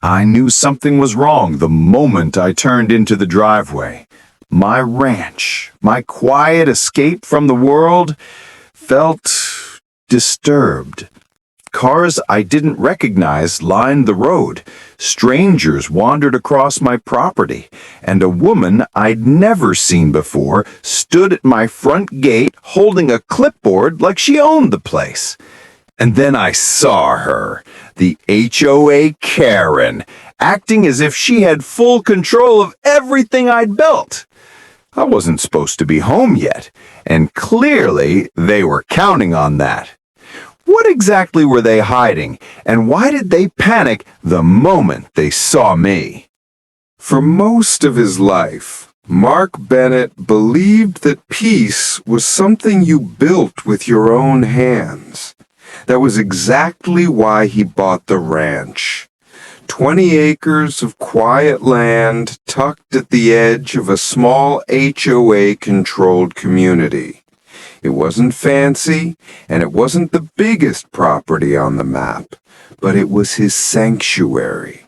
I knew something was wrong the moment I turned into the driveway. My ranch, my quiet escape from the world, felt disturbed. Cars I didn't recognize lined the road. Strangers wandered across my property, and a woman I'd never seen before stood at my front gate holding a clipboard like she owned the place. And then I saw her, the HOA Karen, acting as if she had full control of everything I'd built. I wasn't supposed to be home yet, and clearly they were counting on that. What exactly were they hiding, and why did they panic the moment they saw me? For most of his life, Mark Bennett believed that peace was something you built with your own hands. That was exactly why he bought the ranch. 20 acres of quiet land tucked at the edge of a small HOA-controlled community. It wasn't fancy, and it wasn't the biggest property on the map, but it was his sanctuary.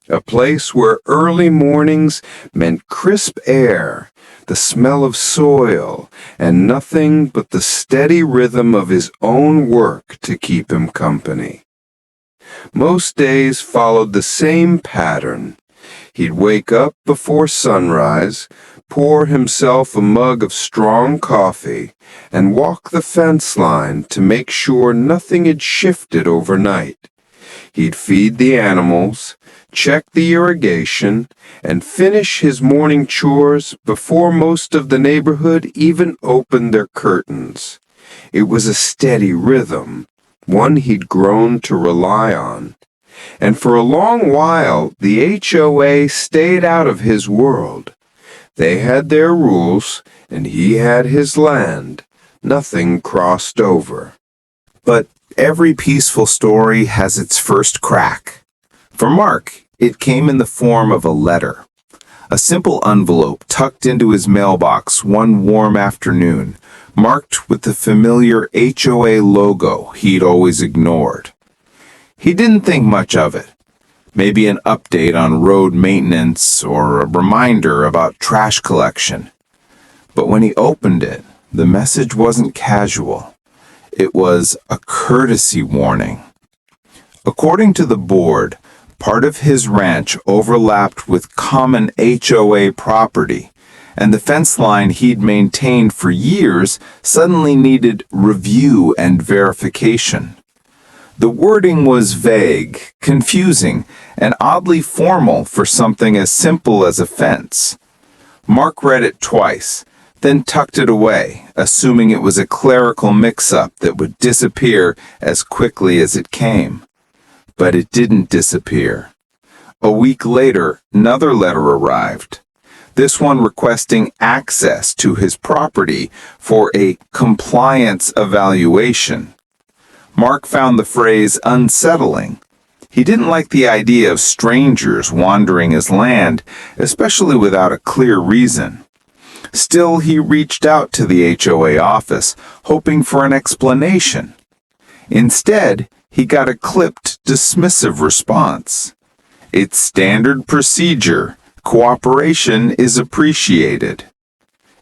A place where early mornings meant crisp air, the smell of soil, and nothing but the steady rhythm of his own work to keep him company. Most days followed the same pattern. He'd wake up before sunrise, pour himself a mug of strong coffee, and walk the fence line to make sure nothing had shifted overnight. He'd feed the animals, check the irrigation, and finish his morning chores before most of the neighborhood even opened their curtains. It was a steady rhythm, one he'd grown to rely on. And for a long while, the HOA stayed out of his world. They had their rules, and he had his land. Nothing crossed over. But every peaceful story has its first crack. For Mark, it came in the form of a letter. A simple envelope tucked into his mailbox one warm afternoon, marked with the familiar HOA logo he'd always ignored. He didn't think much of it. Maybe an update on road maintenance or a reminder about trash collection. But when he opened it, the message wasn't casual. It was a courtesy warning. According to the board, part of his ranch overlapped with common HOA property, and the fence line he'd maintained for years suddenly needed review and verification. The wording was vague, confusing, and oddly formal for something as simple as a fence. Mark read it twice, then tucked it away, assuming it was a clerical mix-up that would disappear as quickly as it came. But it didn't disappear. A week later, another letter arrived. This one requesting access to his property for a compliance evaluation. Mark found the phrase unsettling. He didn't like the idea of strangers wandering his land, especially without a clear reason. Still, he reached out to the HOA office, hoping for an explanation. Instead, he got a clipped, dismissive response. It's standard procedure. Cooperation is appreciated.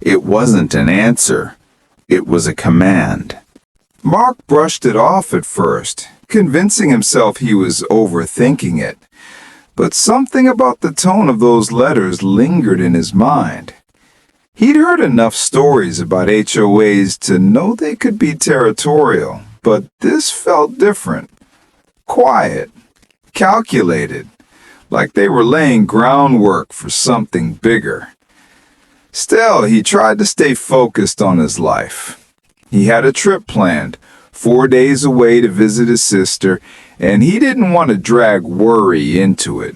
It wasn't an answer. It was a command. Mark brushed it off at first, convincing himself he was overthinking it. But something about the tone of those letters lingered in his mind. He'd heard enough stories about HOAs to know they could be territorial, but this felt different. Quiet, calculated, like they were laying groundwork for something bigger. Still, he tried to stay focused on his life. He had a trip planned, 4 days away to visit his sister, and he didn't want to drag worry into it.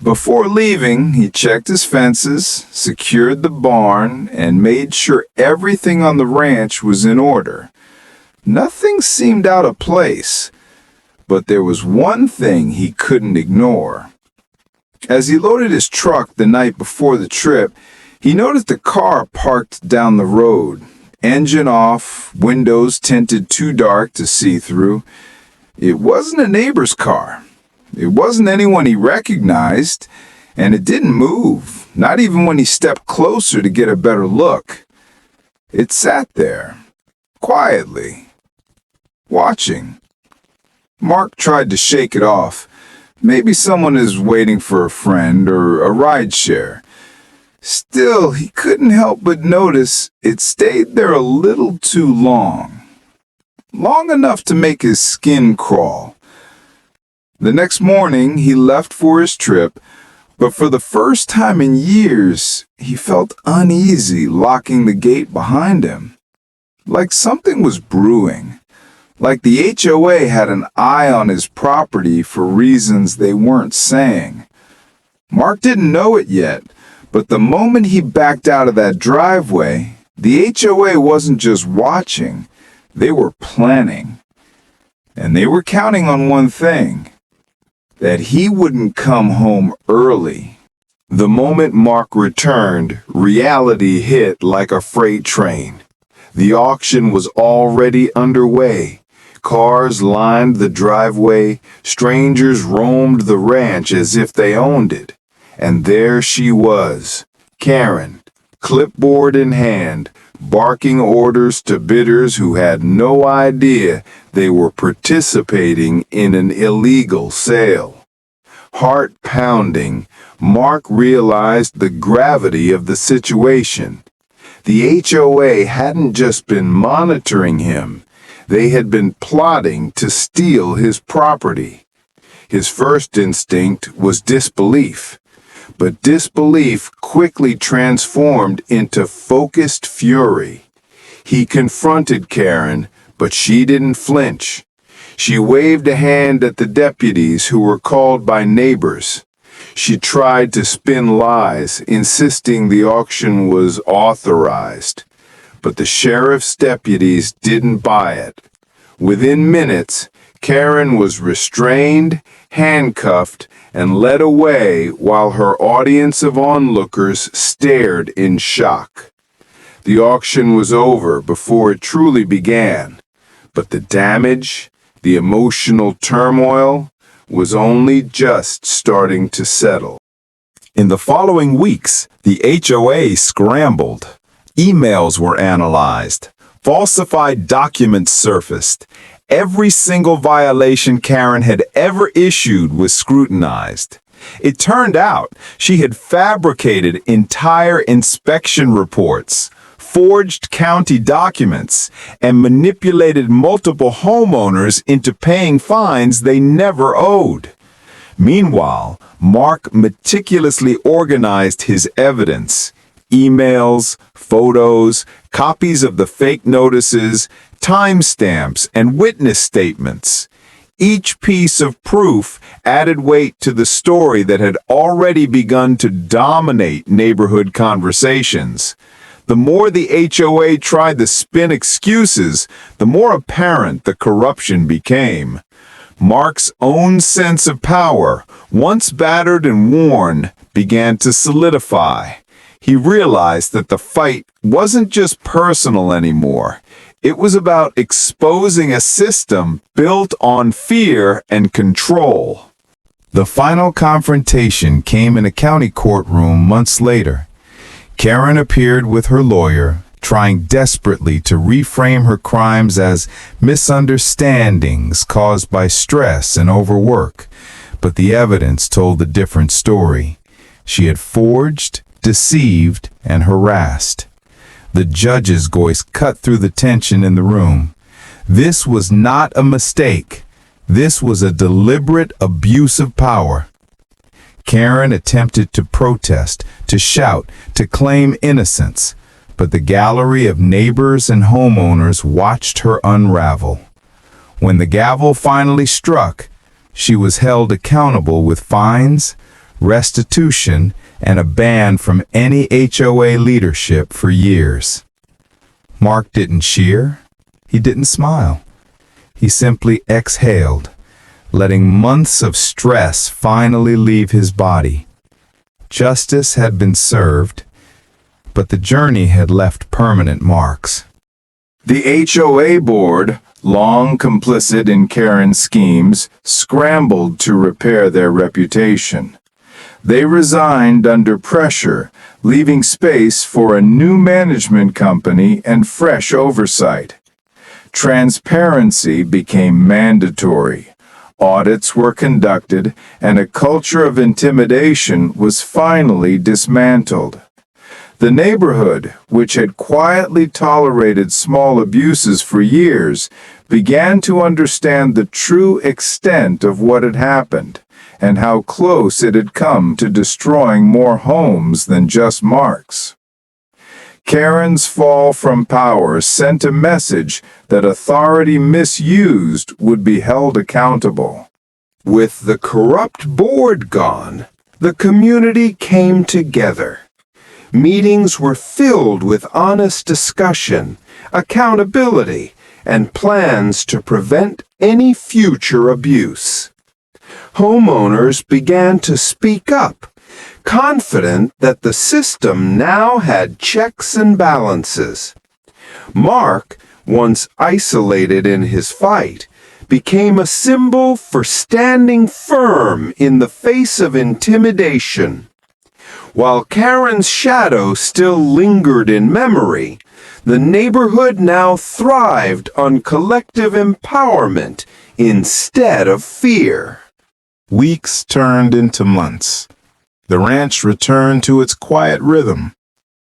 Before leaving, he checked his fences, secured the barn, and made sure everything on the ranch was in order. Nothing seemed out of place, but there was one thing he couldn't ignore. As he loaded his truck the night before the trip, he noticed a car parked down the road. Engine off, windows tinted too dark to see through. It wasn't a neighbor's car. It wasn't anyone he recognized, and it didn't move, not even when he stepped closer to get a better look. It sat there, quietly, watching. Mark tried to shake it off. Maybe someone is waiting for a friend or a rideshare. Still, he couldn't help but notice it stayed there a little too long. Long enough to make his skin crawl. The next morning, he left for his trip, but for the first time in years, he felt uneasy locking the gate behind him. Like something was brewing. Like the HOA had an eye on his property for reasons they weren't saying. Mark didn't know it yet, but the moment he backed out of that driveway, the HOA wasn't just watching, they were planning. And they were counting on one thing: that he wouldn't come home early. The moment Mark returned, reality hit like a freight train. The auction was already underway. Cars lined the driveway, strangers roamed the ranch as if they owned it. And there she was, Karen, clipboard in hand, barking orders to bidders who had no idea they were participating in an illegal sale. Heart pounding, Mark realized the gravity of the situation. The HOA hadn't just been monitoring him, they had been plotting to steal his property. His first instinct was disbelief, but disbelief quickly transformed into focused fury. He confronted Karen, but she didn't flinch. She waved a hand at the deputies who were called by neighbors. She tried to spin lies, insisting the auction was authorized. But the sheriff's deputies didn't buy it. Within minutes, Karen was restrained, handcuffed, and led away while her audience of onlookers stared in shock. The auction was over before it truly began, but the damage, the emotional turmoil, was only just starting to settle. In the following weeks, the HOA scrambled. Emails were analyzed. Falsified documents surfaced. Every single violation Karen had ever issued was scrutinized. It turned out she had fabricated entire inspection reports, forged county documents, and manipulated multiple homeowners into paying fines they never owed. Meanwhile, Mark meticulously organized his evidence: emails, photos, copies of the fake notices, timestamps, and witness statements. Each piece of proof added weight to the story that had already begun to dominate neighborhood conversations. The more the HOA tried to spin excuses, the more apparent the corruption became. Mark's own sense of power, once battered and worn, began to solidify. He realized that the fight wasn't just personal anymore. It was about exposing a system built on fear and control. The final confrontation came in a county courtroom months later. Karen appeared with her lawyer, trying desperately to reframe her crimes as misunderstandings caused by stress and overwork. But the evidence told a different story. She had forged, deceived, and harassed. The judge's voice cut through the tension in the room. This was not a mistake. This was a deliberate abuse of power. Karen attempted to protest, to shout, to claim innocence, but the gallery of neighbors and homeowners watched her unravel. When the gavel finally struck, she was held accountable with fines, restitution, and a ban from any HOA leadership for years. Mark didn't cheer. He didn't smile. He simply exhaled, letting months of stress finally leave his body. Justice had been served, but the journey had left permanent marks. The HOA board, long complicit in Karen's schemes, scrambled to repair their reputation. They resigned under pressure, leaving space for a new management company and fresh oversight. Transparency became mandatory. Audits were conducted, and a culture of intimidation was finally dismantled. The neighborhood, which had quietly tolerated small abuses for years, began to understand the true extent of what had happened, and how close it had come to destroying more homes than just Mark's. Karen's fall from power sent a message that authority misused would be held accountable. With the corrupt board gone, the community came together. Meetings were filled with honest discussion, accountability, and plans to prevent any future abuse. Homeowners began to speak up, confident that the system now had checks and balances. Mark, once isolated in his fight, became a symbol for standing firm in the face of intimidation. While Karen's shadow still lingered in memory, the neighborhood now thrived on collective empowerment instead of fear. Weeks turned into months. The ranch returned to its quiet rhythm.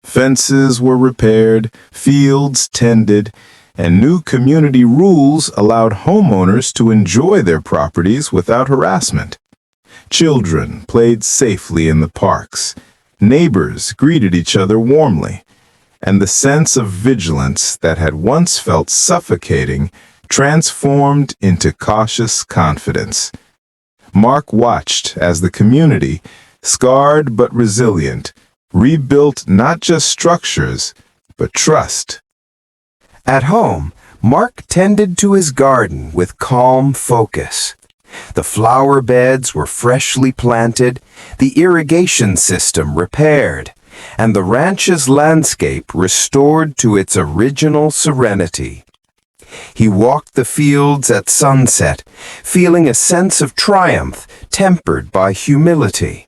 Fences were repaired, fields tended, and new community rules allowed homeowners to enjoy their properties without harassment. Children played safely in the parks. Neighbors greeted each other warmly, and the sense of vigilance that had once felt suffocating transformed into cautious confidence. Mark watched as the community, scarred but resilient, rebuilt not just structures, but trust. At home, Mark tended to his garden with calm focus. The flower beds were freshly planted, the irrigation system repaired, and the ranch's landscape restored to its original serenity. He walked the fields at sunset, feeling a sense of triumph tempered by humility.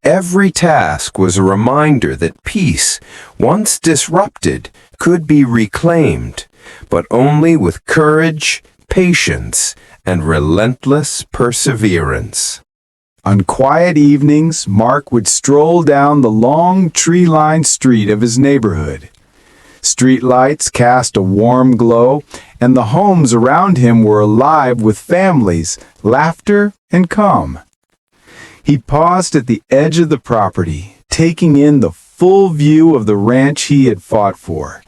Every task was a reminder that peace, once disrupted, could be reclaimed, but only with courage, patience, and relentless perseverance. On quiet evenings, Mark would stroll down the long tree-lined street of his neighborhood. Street lights cast a warm glow, and the homes around him were alive with families, laughter, and calm. He paused at the edge of the property, taking in the full view of the ranch he had fought for.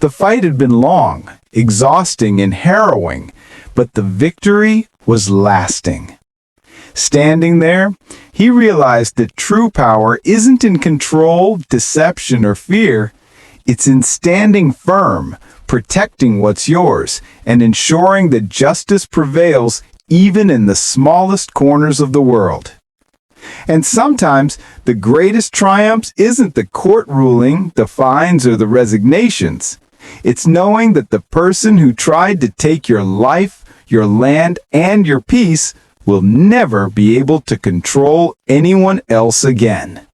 The fight had been long, exhausting, and harrowing, but the victory was lasting. Standing there, he realized that true power isn't in control, deception, or fear. It's in standing firm, protecting what's yours, and ensuring that justice prevails even in the smallest corners of the world. And sometimes the greatest triumphs isn't the court ruling, the fines, or the resignations. It's knowing that the person who tried to take your life, your land, and your peace will never be able to control anyone else again.